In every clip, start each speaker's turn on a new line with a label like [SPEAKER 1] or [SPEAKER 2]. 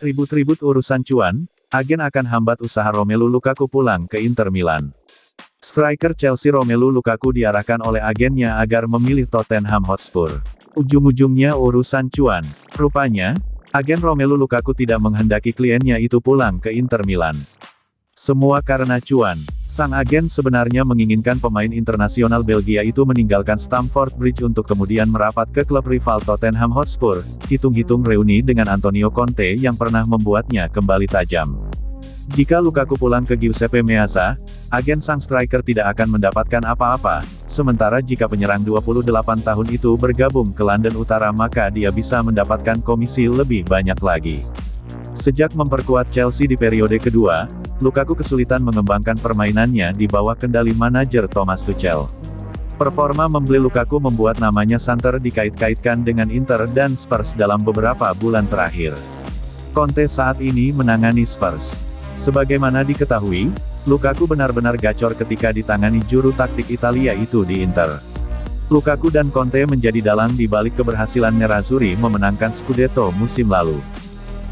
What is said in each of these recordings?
[SPEAKER 1] Ribut-ribut urusan cuan, agen akan hambat usaha Romelu Lukaku pulang ke Inter Milan. Striker Chelsea Romelu Lukaku diarahkan oleh agennya agar memilih Tottenham Hotspur. Ujung-ujungnya urusan cuan. Rupanya, agen Romelu Lukaku tidak menghendaki kliennya itu pulang ke Inter Milan. Semua karena cuan. Sang agen sebenarnya menginginkan pemain internasional Belgia itu meninggalkan Stamford Bridge untuk kemudian merapat ke klub rival Tottenham Hotspur, hitung-hitung reuni dengan Antonio Conte yang pernah membuatnya kembali tajam. Jika Lukaku pulang ke Giuseppe Meazza, agen sang striker tidak akan mendapatkan apa-apa, sementara jika penyerang 28 tahun itu bergabung ke London Utara maka dia bisa mendapatkan komisi lebih banyak lagi. Sejak memperkuat Chelsea di periode kedua, Lukaku kesulitan mengembangkan permainannya di bawah kendali manajer Thomas Tuchel. Performa membeli Lukaku membuat namanya santer dikait-kaitkan dengan Inter dan Spurs dalam beberapa bulan terakhir. Conte saat ini menangani Spurs. Sebagaimana diketahui, Lukaku benar-benar gacor ketika ditangani juru taktik Italia itu di Inter. Lukaku dan Conte menjadi dalang di balik keberhasilan Nerazzurri memenangkan Scudetto musim lalu.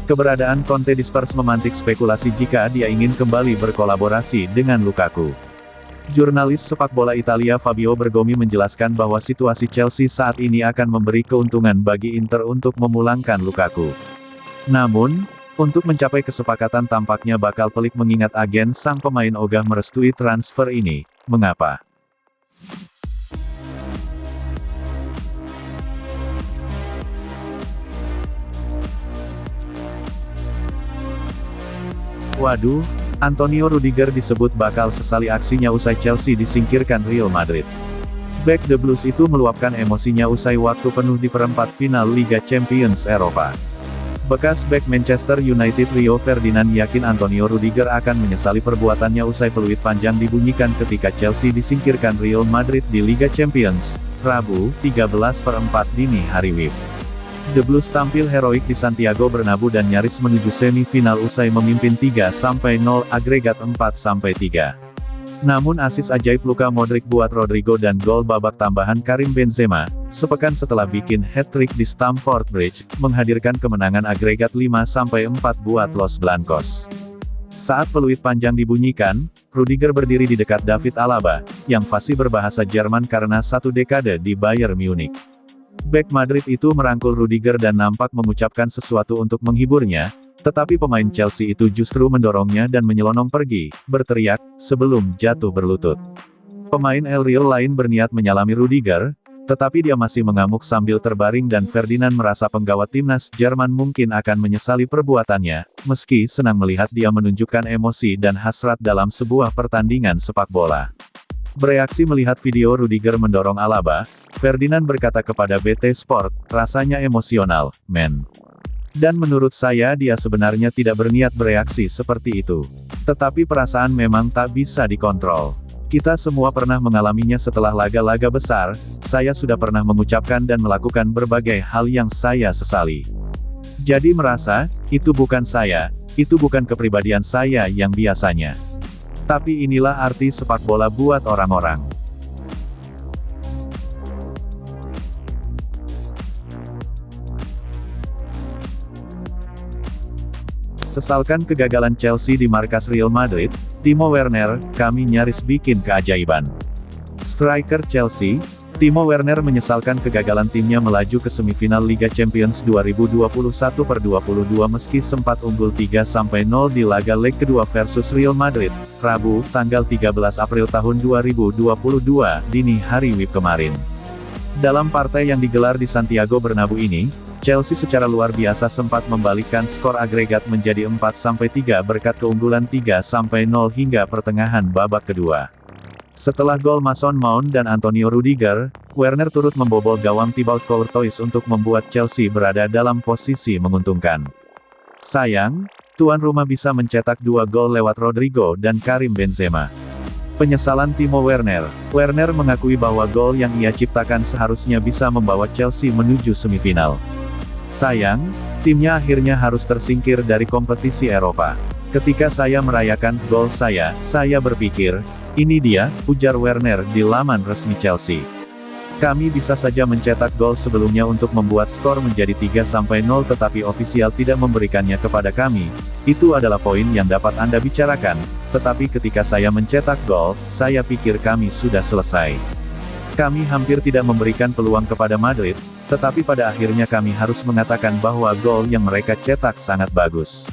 [SPEAKER 1] Keberadaan Conte di Spurs memantik spekulasi jika dia ingin kembali berkolaborasi dengan Lukaku. Jurnalis sepak bola Italia Fabio Bergomi menjelaskan bahwa situasi Chelsea saat ini akan memberi keuntungan bagi Inter untuk memulangkan Lukaku. Namun, untuk mencapai kesepakatan tampaknya bakal pelik mengingat agen sang pemain ogah merestui transfer ini. Mengapa? Waduh, Antonio Rudiger disebut bakal sesali aksinya usai Chelsea disingkirkan Real Madrid. Bek The Blues itu meluapkan emosinya usai waktu penuh di perempat final Liga Champions Eropa. Bekas bek Manchester United Rio Ferdinand yakin Antonio Rudiger akan menyesali perbuatannya usai peluit panjang dibunyikan ketika Chelsea disingkirkan Real Madrid di Liga Champions, Rabu, 13/4 dini hari WIB. The Blues tampil heroik di Santiago Bernabeu dan nyaris menuju semifinal usai memimpin 3-0 agregat 4-3. Namun asis ajaib Luka Modric buat Rodrigo dan gol babak tambahan Karim Benzema, sepekan setelah bikin hat-trick di Stamford Bridge, menghadirkan kemenangan agregat 5-4 buat Los Blancos. Saat peluit panjang dibunyikan, Rudiger berdiri di dekat David Alaba, yang fasih berbahasa Jerman karena satu dekade di Bayern Munich. Bek Madrid itu merangkul Rudiger dan nampak mengucapkan sesuatu untuk menghiburnya, tetapi pemain Chelsea itu justru mendorongnya dan menyelonong pergi, berteriak, sebelum jatuh berlutut. Pemain El Real lain berniat menyalami Rudiger, tetapi dia masih mengamuk sambil terbaring dan Ferdinand merasa penggawa timnas Jerman mungkin akan menyesali perbuatannya, meski senang melihat dia menunjukkan emosi dan hasrat dalam sebuah pertandingan sepak bola. Bereaksi melihat video Rudiger mendorong Alaba, Ferdinand berkata kepada BT Sport, rasanya emosional, men. Dan menurut saya dia sebenarnya tidak berniat bereaksi seperti itu. Tetapi perasaan memang tak bisa dikontrol. Kita semua pernah mengalaminya setelah laga-laga besar, saya sudah pernah mengucapkan dan melakukan berbagai hal yang saya sesali. Jadi merasa, itu bukan saya, itu bukan kepribadian saya yang biasanya. Tapi inilah arti sepak bola buat orang-orang. Sesalkan kegagalan Chelsea di markas Real Madrid, Timo Werner, kami nyaris bikin keajaiban. Striker Chelsea, Timo Werner menyesalkan kegagalan timnya melaju ke semifinal Liga Champions 2021/22 meski sempat unggul 3-0 di laga leg kedua versus Real Madrid, Rabu, tanggal 13 April tahun 2022, dini hari WIB kemarin. Dalam partai yang digelar di Santiago Bernabeu ini, Chelsea secara luar biasa sempat membalikkan skor agregat menjadi 4-3 berkat keunggulan 3-0 hingga pertengahan babak kedua. Setelah gol Mason Mount dan Antonio Rudiger, Werner turut membobol gawang Thibaut Courtois untuk membuat Chelsea berada dalam posisi menguntungkan. Sayang, tuan rumah bisa mencetak 2 gol lewat Rodrigo dan Karim Benzema. Penyesalan Timo Werner. Werner mengakui bahwa gol yang ia ciptakan seharusnya bisa membawa Chelsea menuju semifinal. Sayang, timnya akhirnya harus tersingkir dari kompetisi Eropa. Ketika saya merayakan gol saya berpikir, ini dia, ujar Werner di laman resmi Chelsea. Kami bisa saja mencetak gol sebelumnya untuk membuat skor menjadi 3-0 tetapi ofisial tidak memberikannya kepada kami. Itu adalah poin yang dapat Anda bicarakan, tetapi ketika saya mencetak gol, saya pikir kami sudah selesai. Kami hampir tidak memberikan peluang kepada Madrid, tetapi pada akhirnya kami harus mengatakan bahwa gol yang mereka cetak sangat bagus.